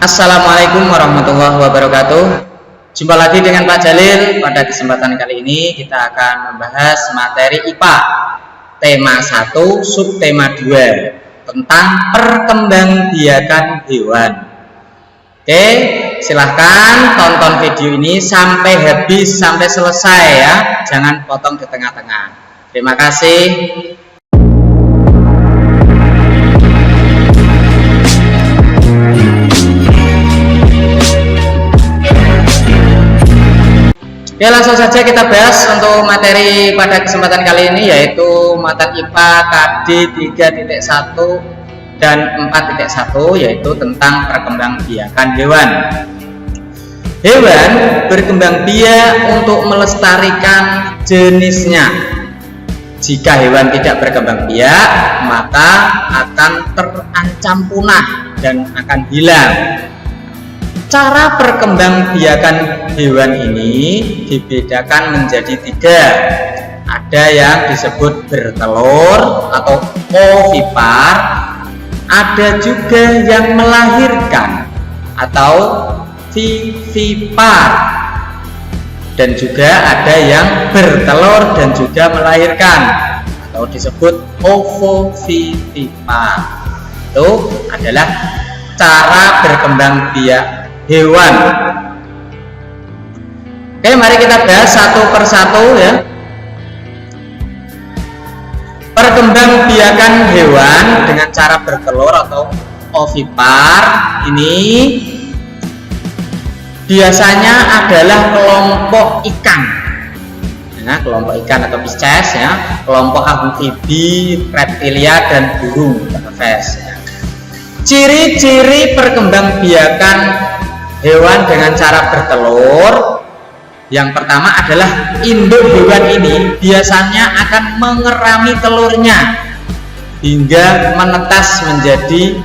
Assalamualaikum warahmatullahi wabarakatuh. Jumpa lagi dengan Pak Jalil. Pada kesempatan kali ini kita akan membahas materi IPA tema 1 subtema 2 tentang perkembangbiakan hewan. Oke, silahkan tonton video ini sampai habis, sampai selesai ya. Jangan potong di tengah-tengah. Terima kasih. Oke, langsung saja kita bahas untuk materi pada kesempatan kali ini, yaitu mata IPA KD 3.1 dan 4.1, yaitu tentang perkembangbiakan hewan. Hewan berkembang biak untuk melestarikan jenisnya. Jika hewan tidak berkembang biak, maka akan terancam punah dan akan hilang. Cara perkembangbiakan hewan ini dibedakan menjadi 3. Ada yang disebut bertelur atau ovipar, ada juga yang melahirkan atau vivipar, dan juga ada yang bertelur dan juga melahirkan atau disebut ovovivipar. Itu adalah cara berkembang biak hewan. Oke, mari kita bahas satu persatu ya. Perkembangbiakan hewan dengan cara bertelur atau ovipar ini biasanya adalah kelompok ikan. Nah, kelompok ikan atau Pisces ya, kelompok amfibi, reptilia dan burung Perves. Ciri-ciri perkembangbiakan hewan dengan cara bertelur, yang pertama adalah induk hewan ini biasanya akan mengerami telurnya hingga menetas menjadi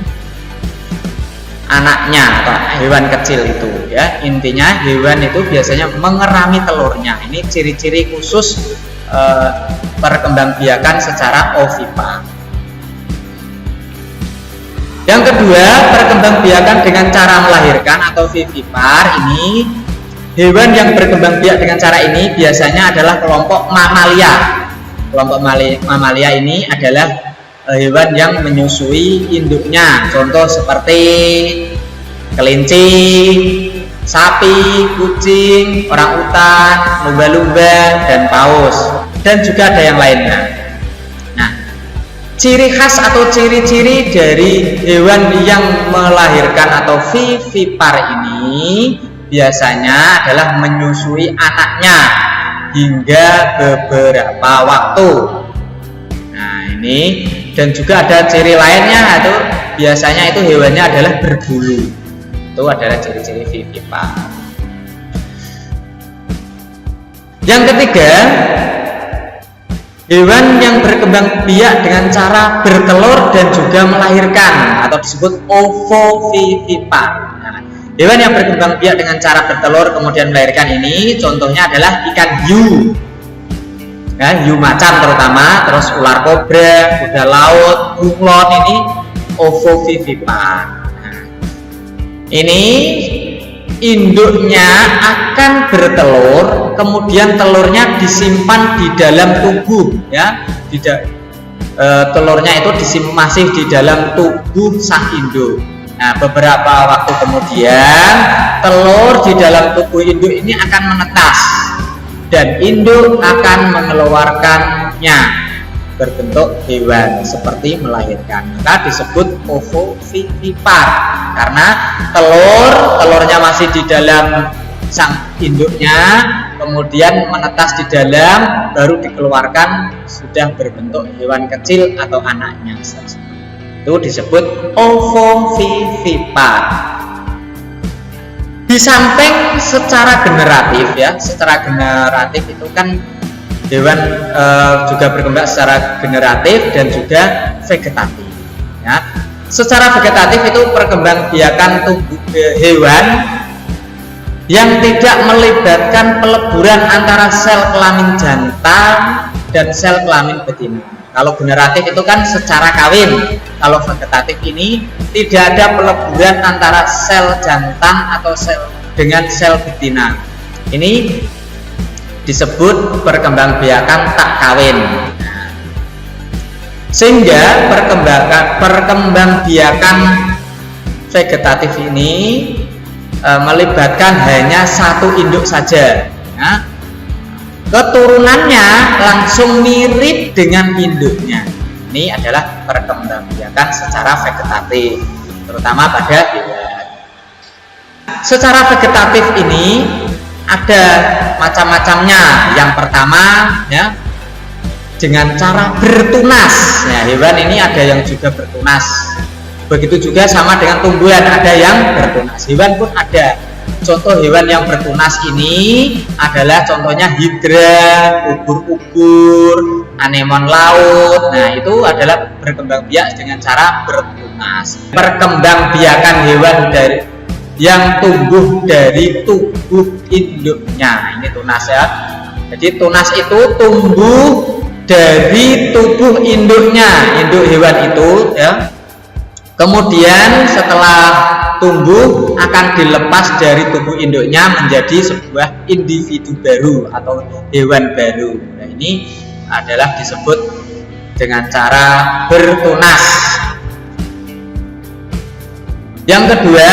anaknya atau hewan kecil itu ya. Intinya hewan itu biasanya mengerami telurnya. Ini ciri-ciri khusus perkembangbiakan secara ovipar. Yang kedua, perkembangbiakan dengan cara melahirkan atau vivipar ini, hewan yang berkembang biak dengan cara ini biasanya adalah kelompok mamalia. Kelompok mamalia ini adalah hewan yang menyusui induknya. Contoh seperti kelinci, sapi, kucing, orangutan, lumba-lumba, dan paus. Dan juga ada yang lainnya. Ciri khas atau ciri-ciri dari hewan yang melahirkan atau vivipar ini biasanya adalah menyusui anaknya hingga beberapa waktu. Nah, ini dan juga ada ciri lainnya, itu biasanya itu hewannya adalah berbulu. Itu adalah ciri-ciri vivipar. Yang ketiga, hewan yang berkembang biak dengan cara bertelur dan juga melahirkan atau disebut ovovivipar. Nah, hewan yang berkembang biak dengan cara bertelur kemudian melahirkan ini contohnya adalah ikan hiu, ya, hiu macan terutama, terus ular kobra, kuda laut, bunglon, ini ovovivipar. Nah, ini induknya akan bertelur, kemudian telurnya disimpan di dalam tubuh ya. Telurnya itu masih di dalam tubuh sang induk. Nah, beberapa waktu kemudian telur di dalam tubuh induk ini akan menetas dan induk akan mengeluarkannya berbentuk hewan seperti melahirkan, maka disebut ovovivipar karena telurnya masih di dalam sang induknya, kemudian menetas di dalam, baru dikeluarkan sudah berbentuk hewan kecil atau anaknya. Itu disebut ovovivipar. Di samping secara generatif ya, secara generatif itu kan hewan juga berkembang secara generatif dan juga vegetatif ya. Secara vegetatif itu perkembangbiakan tubuh hewan yang tidak melibatkan peleburan antara sel kelamin jantan dan sel kelamin betina. Kalau generatif itu kan secara kawin. Kalau vegetatif ini tidak ada peleburan antara sel jantan atau sel dengan sel betina. Ini disebut perkembangbiakan tak kawin. Sehingga perkembangbiakan vegetatif ini melibatkan hanya satu induk saja. Ya. Keturunannya langsung mirip dengan induknya. Ini adalah perkembangbiakan secara vegetatif, terutama pada hewan. Secara vegetatif ini ada macam-macamnya. Yang pertama, ya, dengan cara bertunas. Ya, hewan ini ada yang juga bertunas. Begitu juga sama dengan tumbuhan, ada yang bertunas. Hewan pun ada. Contoh hewan yang bertunas ini adalah contohnya hidra, ubur-ubur, anemon laut. Nah, itu adalah berkembang biak dengan cara bertunas. Perkembangbiakan hewan yang tumbuh dari tubuh induknya. Ini tunas ya. Jadi tunas itu tumbuh dari tubuh induknya, induk hewan itu ya. Kemudian setelah tumbuh akan dilepas dari tubuh induknya menjadi sebuah individu baru atau hewan baru. Nah, ini adalah disebut dengan cara bertunas. Yang kedua,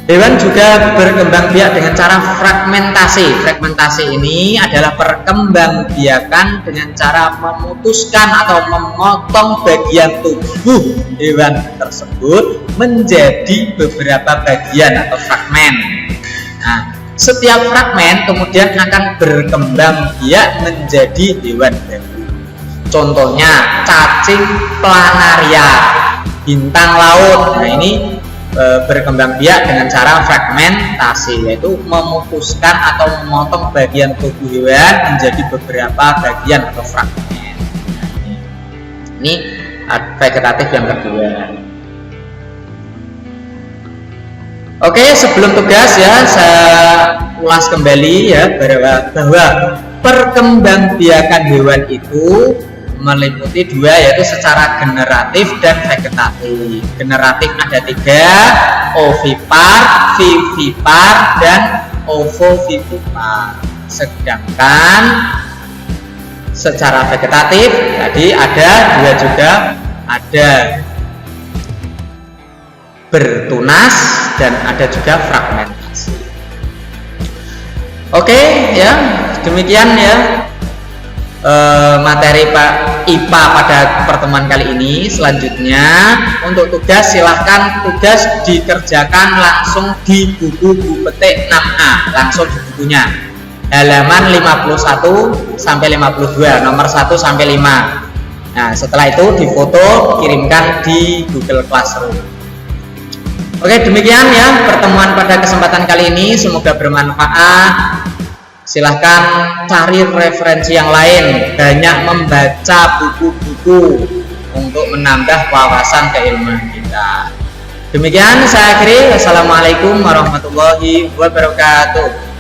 hewan juga berkembang biak dengan cara fragmentasi. Fragmentasi ini adalah perkembangbiakan dengan cara memutuskan atau memotong bagian tubuh hewan tersebut menjadi beberapa bagian atau fragmen. Nah, setiap fragmen kemudian akan berkembang biak menjadi hewan baru. Contohnya cacing planaria, bintang laut. Nah, ini berkembang biak dengan cara fragmentasi, yaitu memutuskan atau memotong bagian tubuh hewan menjadi beberapa bagian atau fragmen. Ini vegetatif yang kedua. Oke, sebelum tugas ya saya ulas kembali ya bahwa perkembangbiakan hewan itu meliputi dua, yaitu secara generatif dan vegetatif. Generatif ada tiga, ovipar, vivipar, dan ovovivipar. Sedangkan secara vegetatif tadi ada dua juga, ada bertunas dan ada juga fragmentasi. Oke ya, demikian ya materi Pak IPA pada pertemuan kali ini. Selanjutnya untuk tugas silahkan tugas dikerjakan langsung di buku petik 6A, langsung di bukunya halaman 51 sampai 52, nomor 1 sampai 5. Nah, setelah itu difoto, kirimkan di Google Classroom. Oke, demikian ya pertemuan pada kesempatan kali ini, semoga bermanfaat. Silahkan cari referensi yang lain, banyak membaca buku-buku untuk menambah wawasan keilmuan kita. Demikian saya akhiri. Wassalamualaikum warahmatullahi wabarakatuh.